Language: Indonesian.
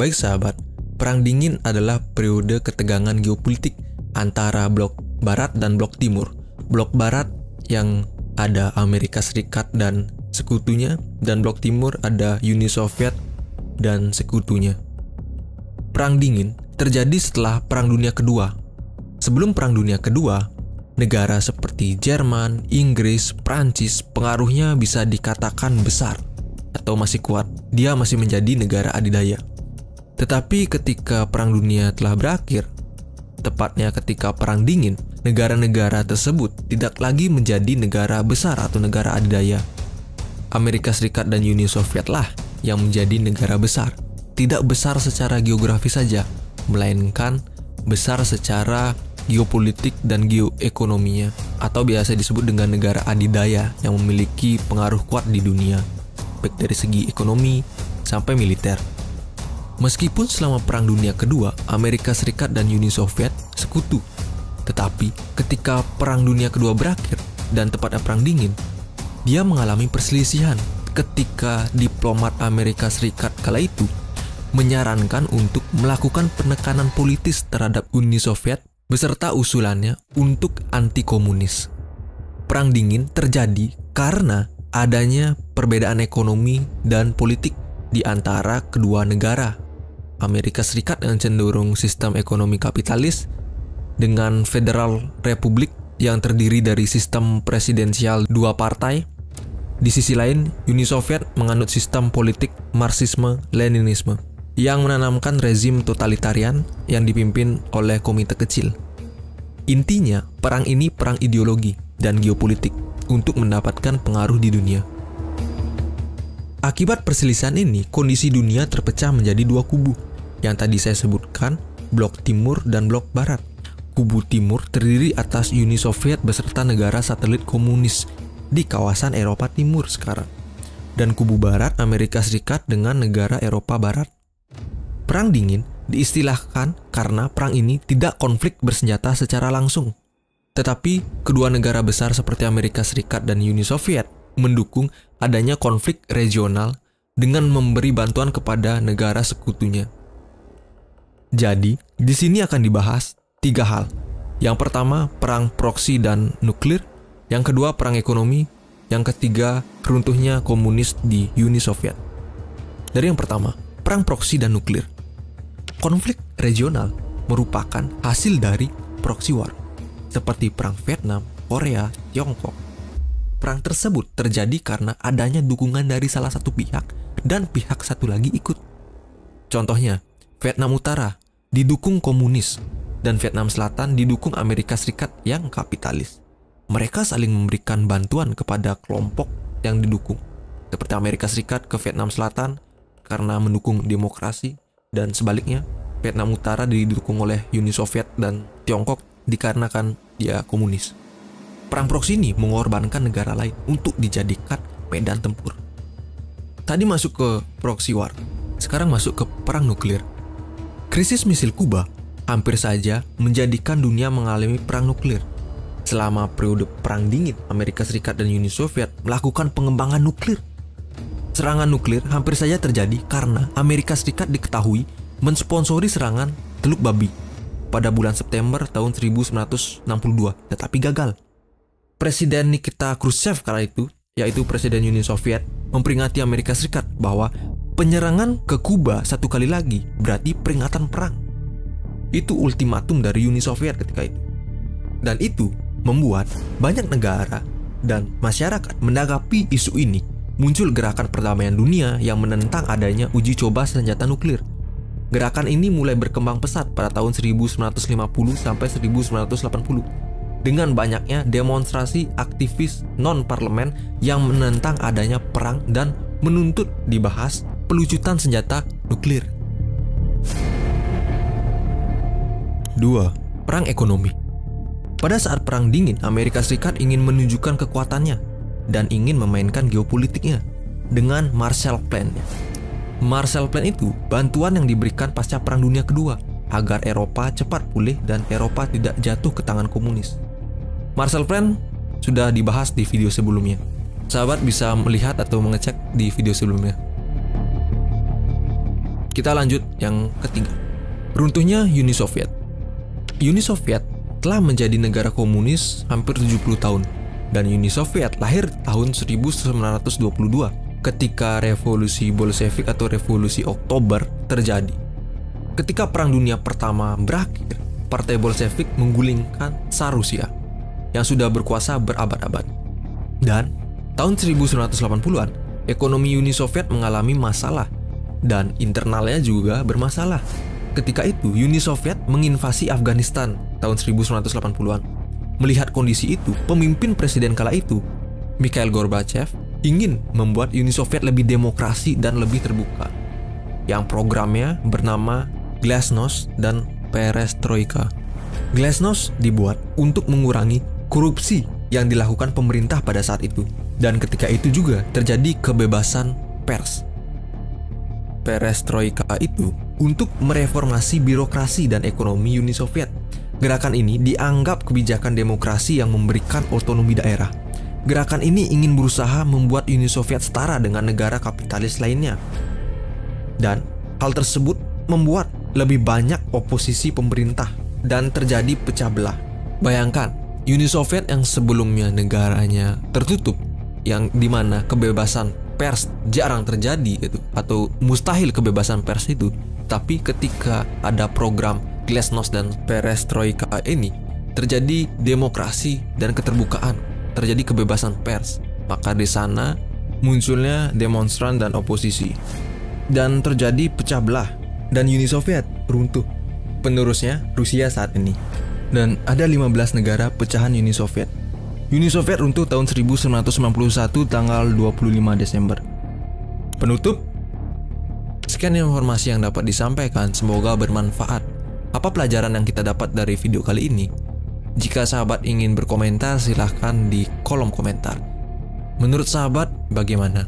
Baik sahabat, Perang Dingin adalah periode ketegangan geopolitik antara blok Barat dan blok Timur. Blok Barat yang ada Amerika Serikat dan sekutunya, dan blok Timur ada Uni Soviet dan sekutunya. Perang Dingin terjadi setelah Perang Dunia Kedua. Sebelum Perang Dunia Kedua, negara seperti Jerman, Inggris, Prancis pengaruhnya bisa dikatakan besar atau masih kuat. Dia masih menjadi negara adidaya. Tetapi ketika Perang Dunia telah berakhir, tepatnya ketika Perang Dingin, negara-negara tersebut tidak lagi menjadi negara besar atau negara adidaya. Amerika Serikat dan Uni Soviet lah yang menjadi negara besar. Tidak besar secara geografis saja, melainkan besar secara geopolitik dan geoekonominya, atau biasa disebut dengan negara adidaya yang memiliki pengaruh kuat di dunia, baik dari segi ekonomi sampai militer. Meskipun selama Perang Dunia Kedua, Amerika Serikat dan Uni Soviet sekutu, tetapi ketika Perang Dunia Kedua berakhir dan tepatnya Perang Dingin, dia mengalami perselisihan ketika diplomat Amerika Serikat kala itu menyarankan untuk melakukan penekanan politis terhadap Uni Soviet beserta usulannya untuk anti-komunis. Perang Dingin terjadi karena adanya perbedaan ekonomi dan politik di antara kedua negara. Amerika Serikat yang cenderung sistem ekonomi kapitalis dengan Federal Republik yang terdiri dari sistem presidensial dua partai. Di sisi lain, Uni Soviet menganut sistem politik Marxisme-Leninisme yang menanamkan rezim totalitarian yang dipimpin oleh komite kecil. Intinya, perang ini perang ideologi dan geopolitik untuk mendapatkan pengaruh di dunia. Akibat perselisihan ini, kondisi dunia terpecah menjadi dua kubu, yang tadi saya sebutkan, blok Timur dan blok Barat. Kubu Timur terdiri atas Uni Soviet beserta negara satelit komunis di kawasan Eropa Timur sekarang, dan kubu Barat Amerika Serikat dengan negara Eropa Barat. Perang Dingin diistilahkan karena perang ini tidak konflik bersenjata secara langsung, tetapi kedua negara besar seperti Amerika Serikat dan Uni Soviet mendukung adanya konflik regional dengan memberi bantuan kepada negara sekutunya. Jadi, di sini akan dibahas tiga hal. Yang pertama, perang proksi dan nuklir. Yang kedua, perang ekonomi. Yang ketiga, runtuhnya komunis di Uni Soviet. Dari yang pertama, perang proksi dan nuklir. Konflik regional merupakan hasil dari proxy war, seperti perang Vietnam, Korea, Tiongkok. Perang tersebut terjadi karena adanya dukungan dari salah satu pihak dan pihak satu lagi ikut. Contohnya, Vietnam Utara didukung komunis dan Vietnam Selatan didukung Amerika Serikat yang kapitalis. Mereka saling memberikan bantuan kepada kelompok yang didukung, seperti Amerika Serikat ke Vietnam Selatan karena mendukung demokrasi, dan sebaliknya Vietnam Utara didukung oleh Uni Soviet dan Tiongkok dikarenakan dia komunis. Perang proksi ini mengorbankan negara lain untuk dijadikan medan tempur. Tadi masuk ke proxy war, sekarang masuk ke perang nuklir. Krisis misil Kuba hampir saja menjadikan dunia mengalami perang nuklir. Selama periode Perang Dingin, Amerika Serikat dan Uni Soviet melakukan pengembangan nuklir. Serangan nuklir hampir saja terjadi karena Amerika Serikat diketahui mensponsori serangan Teluk Babi pada bulan September tahun 1962, tetapi gagal. Presiden Nikita Khrushchev kala itu, yaitu Presiden Uni Soviet, memperingati Amerika Serikat bahwa penyerangan ke Kuba satu kali lagi berarti peringatan perang. Itu ultimatum dari Uni Soviet ketika itu. Dan itu membuat banyak negara dan masyarakat menanggapi isu ini. Muncul gerakan perdamaian dunia yang menentang adanya uji coba senjata nuklir. Gerakan ini mulai berkembang pesat pada tahun 1950 sampai 1980 dengan banyaknya demonstrasi aktivis non-parlemen yang menentang adanya perang dan menuntut dibahas pelucutan senjata nuklir. 2. Perang ekonomi. Pada saat Perang Dingin, Amerika Serikat ingin menunjukkan kekuatannya dan ingin memainkan geopolitiknya dengan Marshall Plan. Marshall Plan itu bantuan yang diberikan pasca Perang Dunia Kedua agar Eropa cepat pulih dan Eropa tidak jatuh ke tangan komunis. Marshall Plan sudah dibahas di video sebelumnya. Sahabat bisa melihat atau mengecek di video sebelumnya. Kita lanjut yang ketiga. Runtuhnya Uni Soviet. Uni Soviet telah menjadi negara komunis hampir 70 tahun. Dan Uni Soviet lahir tahun 1922 ketika revolusi Bolshevik atau revolusi Oktober terjadi. Ketika Perang Dunia Pertama berakhir, Partai Bolshevik menggulingkan Tsar Rusia yang sudah berkuasa berabad-abad. Dan tahun 1980-an, ekonomi Uni Soviet mengalami masalah dan internalnya juga bermasalah. Ketika itu, Uni Soviet menginvasi Afghanistan tahun 1980-an. Melihat kondisi itu, pemimpin presiden kala itu, Mikhail Gorbachev, ingin membuat Uni Soviet lebih demokrasi dan lebih terbuka. Yang programnya bernama Glasnost dan Perestroika. Glasnost dibuat untuk mengurangi korupsi yang dilakukan pemerintah pada saat itu. Dan ketika itu juga terjadi kebebasan pers. Perestroika itu untuk mereformasi birokrasi dan ekonomi Uni Soviet. Gerakan ini dianggap kebijakan demokrasi yang memberikan otonomi daerah. Gerakan ini ingin berusaha membuat Uni Soviet setara dengan negara kapitalis lainnya. Dan hal tersebut membuat lebih banyak oposisi pemerintah dan terjadi pecah belah. Bayangkan, Uni Soviet yang sebelumnya negaranya tertutup, yang dimana kebebasan pers jarang terjadi gitu, atau mustahil kebebasan pers itu. Tapi ketika ada program Glasnost dan Perestroika ini, terjadi demokrasi dan keterbukaan, terjadi kebebasan pers. Maka di sana munculnya demonstran dan oposisi, dan terjadi pecah belah, dan Uni Soviet runtuh. Penerusnya Rusia saat ini. Dan ada 15 negara pecahan Uni Soviet. Uni Soviet runtuh tahun 1991 tanggal 25 Desember. Penutup. Sekian informasi yang dapat disampaikan, semoga bermanfaat. Apa pelajaran yang kita dapat dari video kali ini? Jika sahabat ingin berkomentar, silahkan di kolom komentar. Menurut sahabat, bagaimana?